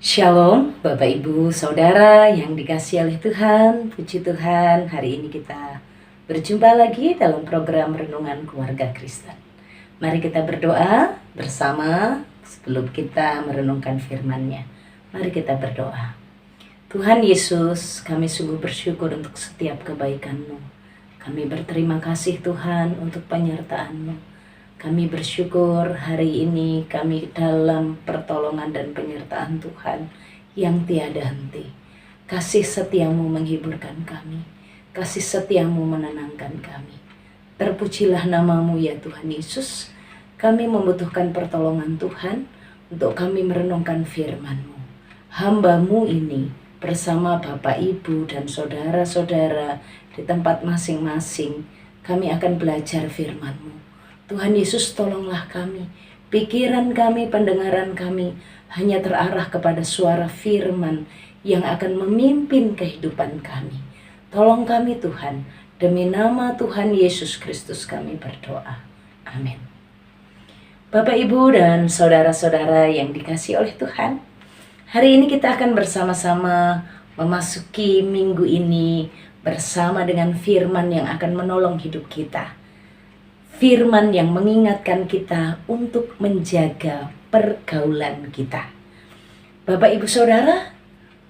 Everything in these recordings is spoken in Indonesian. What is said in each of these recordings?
Shalom Bapak Ibu Saudara yang dikasihi oleh Tuhan. Puji Tuhan, hari ini kita berjumpa lagi dalam program Renungan Keluarga Kristen. Mari kita berdoa bersama sebelum kita merenungkan firman-Nya. Mari kita berdoa. Tuhan Yesus, kami sungguh bersyukur untuk setiap kebaikan-Mu. Kami berterima kasih Tuhan untuk penyertaan-Mu. Kami bersyukur hari ini kami dalam pertolongan dan penyertaan Tuhan yang tiada henti. Kasih setiamu menghiburkan kami. Kasih setiamu menenangkan kami. Terpujilah namamu ya Tuhan Yesus. Kami membutuhkan pertolongan Tuhan untuk kami merenungkan firman-Mu. Hamba-Mu ini bersama Bapak, Ibu, dan saudara-saudara di tempat masing-masing, kami akan belajar firman-Mu. Tuhan Yesus, tolonglah kami, pikiran kami, pendengaran kami hanya terarah kepada suara firman yang akan memimpin kehidupan kami. Tolong kami Tuhan, demi nama Tuhan Yesus Kristus kami berdoa. Amin. Bapak, Ibu, dan saudara-saudara yang dikasihi oleh Tuhan, hari ini kita akan bersama-sama memasuki minggu ini bersama dengan firman yang akan menolong hidup kita. Firman yang mengingatkan kita untuk menjaga pergaulan kita. Bapak, Ibu, Saudara,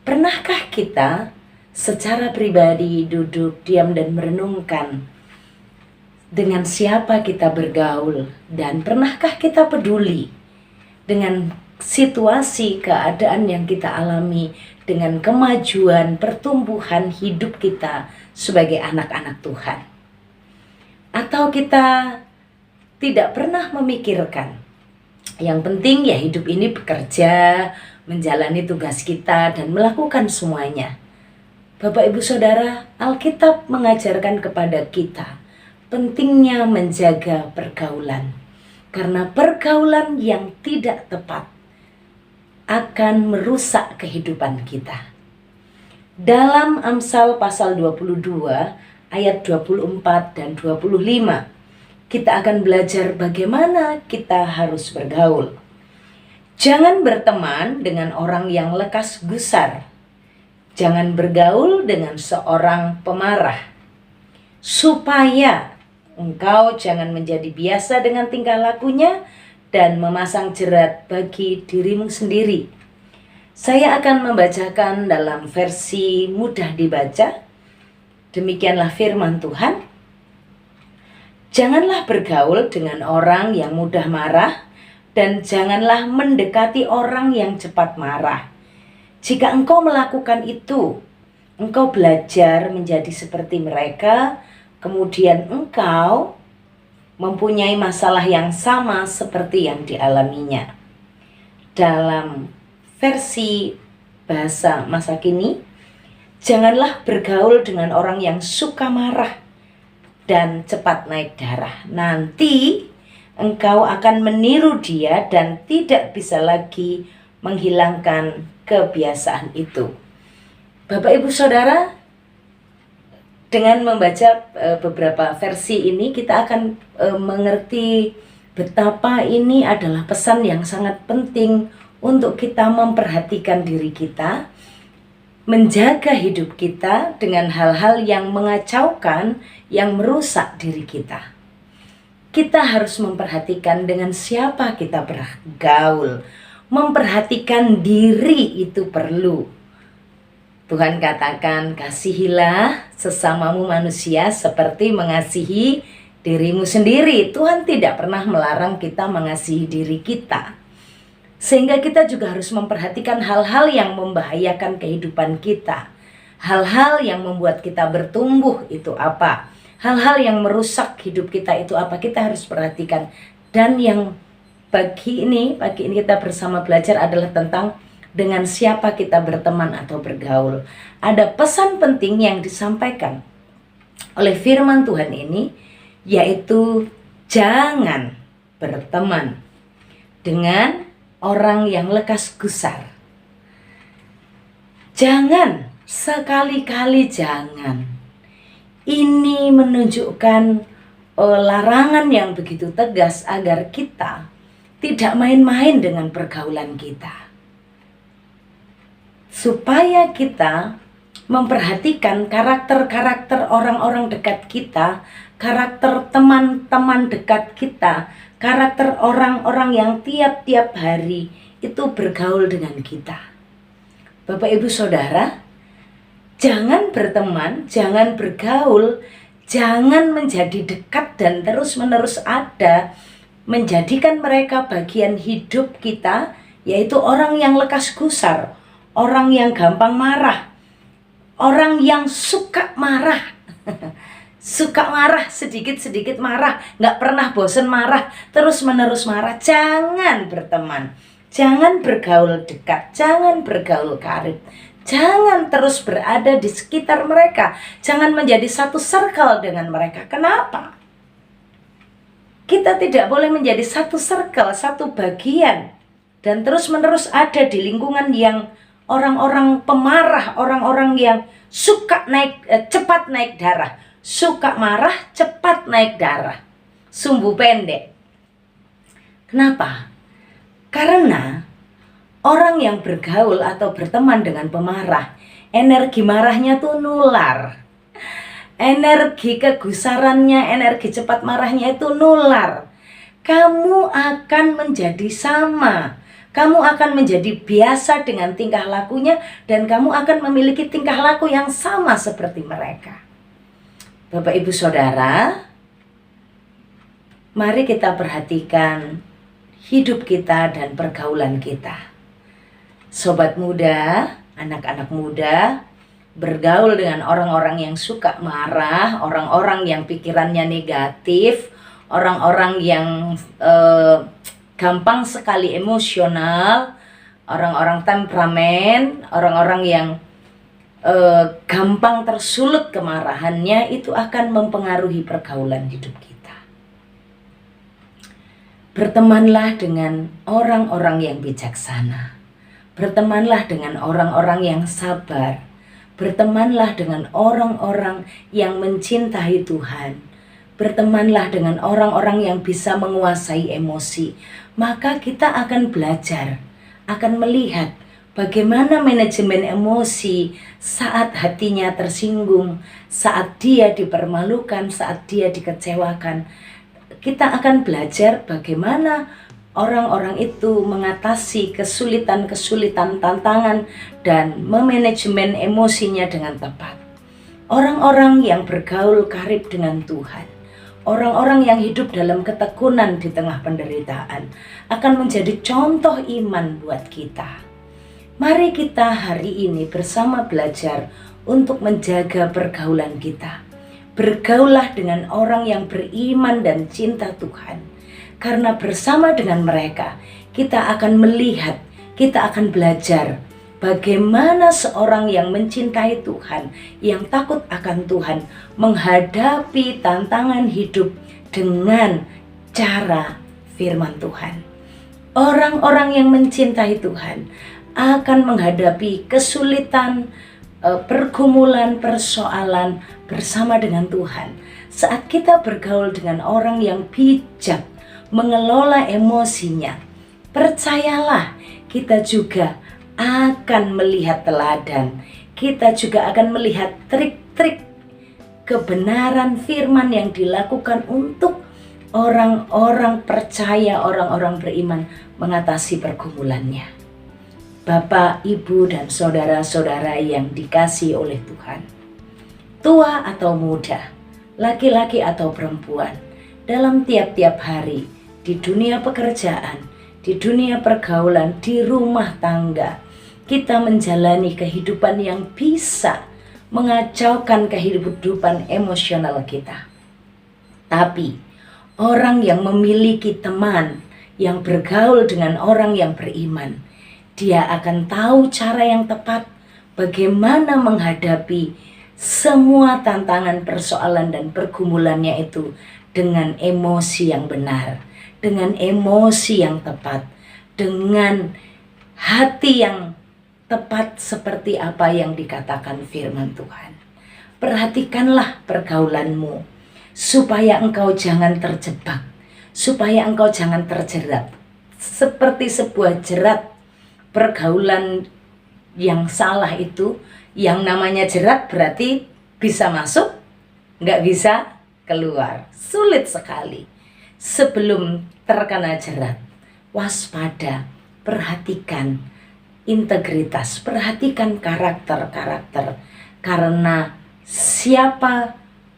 pernahkah kita secara pribadi duduk diam dan merenungkan dengan siapa kita bergaul, dan pernahkah kita peduli dengan situasi keadaan yang kita alami, dengan kemajuan pertumbuhan hidup kita sebagai anak-anak Tuhan? Atau kita tidak pernah memikirkan, yang penting ya hidup ini bekerja, menjalani tugas kita, dan melakukan semuanya. Bapak, Ibu, Saudara, Alkitab mengajarkan kepada kita pentingnya menjaga pergaulan. Karena pergaulan yang tidak tepat akan merusak kehidupan kita. Dalam Amsal pasal 22 ayat 24 dan 25, kita akan belajar bagaimana kita harus bergaul. Jangan berteman dengan orang yang lekas gusar. Jangan bergaul dengan seorang pemarah, supaya engkau jangan menjadi biasa dengan tingkah lakunya dan memasang jerat bagi dirimu sendiri. Saya akan membacakan dalam versi mudah dibaca. Demikianlah firman Tuhan. Janganlah bergaul dengan orang yang mudah marah, dan janganlah mendekati orang yang cepat marah. Jika engkau melakukan itu, engkau belajar menjadi seperti mereka, kemudian engkau mempunyai masalah yang sama seperti yang dialaminya. Dalam versi bahasa masa kini, janganlah bergaul dengan orang yang suka marah dan cepat naik darah. Nanti engkau akan meniru dia dan tidak bisa lagi menghilangkan kebiasaan itu. Bapak, Ibu, Saudara, dengan membaca beberapa versi ini, kita akan mengerti betapa ini adalah pesan yang sangat penting untuk kita memperhatikan diri kita, menjaga hidup kita dengan hal-hal yang mengacaukan, yang merusak diri kita. Kita harus memperhatikan dengan siapa kita bergaul. Memperhatikan diri itu perlu. Tuhan katakan, kasihilah sesamamu manusia seperti mengasihi dirimu sendiri. Tuhan tidak pernah melarang kita mengasihi diri kita. Sehingga kita juga harus memperhatikan hal-hal yang membahayakan kehidupan kita. Hal-hal yang membuat kita bertumbuh itu apa? Hal-hal yang merusak hidup kita itu apa? Kita harus perhatikan. Dan yang pagi ini kita bersama belajar adalah tentang dengan siapa kita berteman atau bergaul. Ada pesan penting yang disampaikan oleh firman Tuhan ini, yaitu jangan berteman dengan orang yang lekas gusar. Jangan, sekali-kali jangan. Ini menunjukkan larangan yang begitu tegas agar kita tidak main-main dengan pergaulan kita. supaya kita memperhatikan karakter-karakter orang-orang dekat kita, karakter teman-teman dekat kita, karakter orang-orang yang tiap-tiap hari itu bergaul dengan kita. Bapak Ibu Saudara, jangan berteman, jangan bergaul, jangan menjadi dekat dan terus-menerus ada, menjadikan mereka bagian hidup kita, yaitu orang yang lekas gusar, orang yang gampang marah, orang yang suka marah. Suka marah, sedikit-sedikit marah, nggak pernah bosan marah, terus-menerus marah. Jangan berteman, jangan bergaul dekat, jangan bergaul karib, jangan terus berada di sekitar mereka, jangan menjadi satu circle dengan mereka. Kenapa? Kita tidak boleh menjadi satu circle, satu bagian, dan terus-menerus ada di lingkungan yang orang-orang pemarah, orang-orang yang suka cepat naik darah. Suka marah, cepat naik darah, sumbu pendek. Kenapa? Karena orang yang bergaul atau berteman dengan pemarah, energi marahnya tuh nular. Energi kegusarannya, energi cepat marahnya itu nular. Kamu akan menjadi sama. Kamu akan menjadi biasa dengan tingkah lakunya, dan kamu akan memiliki tingkah laku yang sama seperti mereka. Bapak Ibu Saudara, mari kita perhatikan hidup kita dan pergaulan kita. Sobat muda, anak-anak muda, bergaul dengan orang-orang yang suka marah, orang-orang yang pikirannya negatif, orang-orang yang gampang sekali emosional, orang-orang temperamen, orang-orang yang gampang tersulut kemarahannya, itu akan mempengaruhi pergaulan hidup kita. Bertemanlah dengan orang-orang yang bijaksana. Bertemanlah dengan orang-orang yang sabar. Bertemanlah dengan orang-orang yang mencintai Tuhan. Bertemanlah dengan orang-orang yang bisa menguasai emosi. Maka kita akan belajar, akan melihat bagaimana manajemen emosi saat hatinya tersinggung, saat dia dipermalukan, saat dia dikecewakan. Kita akan belajar bagaimana orang-orang itu mengatasi kesulitan-kesulitan, tantangan, dan memanajemen emosinya dengan tepat. Orang-orang yang bergaul karib dengan Tuhan, orang-orang yang hidup dalam ketekunan di tengah penderitaan, akan menjadi contoh iman buat kita. Mari kita hari ini bersama belajar untuk menjaga pergaulan kita. Bergaulah dengan orang yang beriman dan cinta Tuhan. Karena bersama dengan mereka, kita akan melihat, kita akan belajar bagaimana seorang yang mencintai Tuhan, yang takut akan Tuhan, menghadapi tantangan hidup dengan cara firman Tuhan. Orang-orang yang mencintai Tuhan akan menghadapi kesulitan, pergumulan, persoalan bersama dengan Tuhan. Saat kita bergaul dengan orang yang bijak, mengelola emosinya, percayalah kita juga akan melihat teladan. Kita juga akan melihat trik-trik kebenaran firman yang dilakukan untuk orang-orang percaya, orang-orang beriman mengatasi pergumulannya. Bapak, Ibu, dan saudara-saudara yang dikasihi oleh Tuhan, tua atau muda, laki-laki atau perempuan, dalam tiap-tiap hari, di dunia pekerjaan, di dunia pergaulan, di rumah tangga, kita menjalani kehidupan yang bisa mengacaukan kehidupan emosional kita. Tapi, orang yang memiliki teman, yang bergaul dengan orang yang beriman, dia akan tahu cara yang tepat bagaimana menghadapi semua tantangan, persoalan, dan pergumulannya itu dengan emosi yang benar, dengan emosi yang tepat, dengan hati yang tepat seperti apa yang dikatakan firman Tuhan. Perhatikanlah pergaulanmu supaya engkau jangan terjebak, supaya engkau jangan terjerat seperti sebuah jerat pergaulan Yang salah itu, yang namanya jerat berarti bisa masuk, nggak bisa keluar. Sulit sekali. Sebelum terkena jerat, waspada, perhatikan integritas, perhatikan karakter-karakter. Karena siapa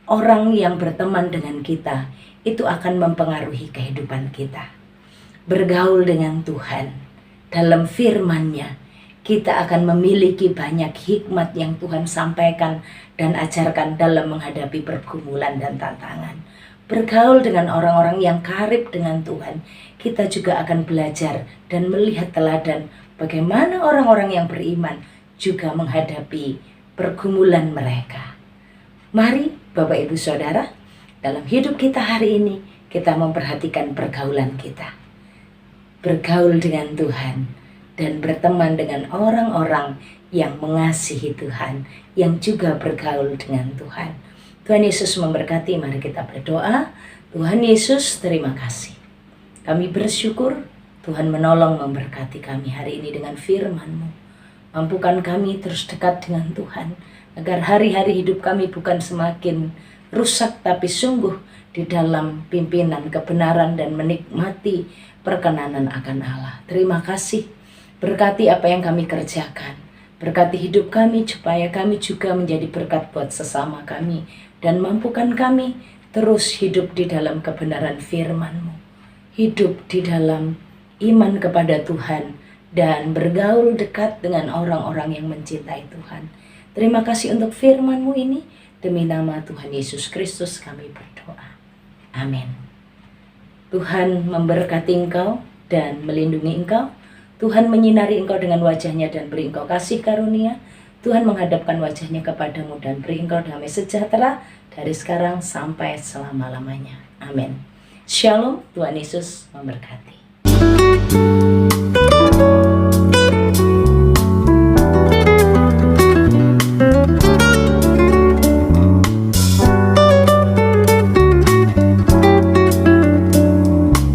orang yang berteman dengan kita, itu akan mempengaruhi kehidupan kita. Bergaul dengan Tuhan, dalam firman-Nya, kita akan memiliki banyak hikmat yang Tuhan sampaikan dan ajarkan dalam menghadapi pergumulan dan tantangan. Bergaul dengan orang-orang yang karib dengan Tuhan, kita juga akan belajar dan melihat teladan bagaimana orang-orang yang beriman juga menghadapi pergumulan mereka. Mari Bapak Ibu Saudara, dalam hidup kita hari ini, kita memperhatikan pergaulan kita. Bergaul dengan Tuhan dan berteman dengan orang-orang yang mengasihi Tuhan, yang juga bergaul dengan Tuhan. Tuhan Yesus memberkati, mari kita berdoa. Tuhan Yesus, terima kasih. Kami bersyukur Tuhan menolong memberkati kami hari ini dengan firman-Mu. Mampukan kami terus dekat dengan Tuhan, agar hari-hari hidup kami bukan semakin rusak, tapi sungguh di dalam pimpinan kebenaran dan menikmati perkenanan akan Allah. Terima kasih. Berkati apa yang kami kerjakan. Berkati hidup kami supaya kami juga menjadi berkat buat sesama kami. Dan mampukan kami terus hidup di dalam kebenaran firman-Mu. Hidup di dalam iman kepada Tuhan dan bergaul dekat dengan orang-orang yang mencintai Tuhan. Terima kasih untuk firman-Mu ini. Demi nama Tuhan Yesus Kristus kami berdoa. Amin. Tuhan memberkati engkau dan melindungi engkau. Tuhan menyinari engkau dengan wajah-Nya dan beri engkau kasih karunia. Tuhan menghadapkan wajah-Nya kepadamu dan beri engkau damai sejahtera dari sekarang sampai selama-lamanya. Amin. Shalom, Tuhan Yesus memberkati.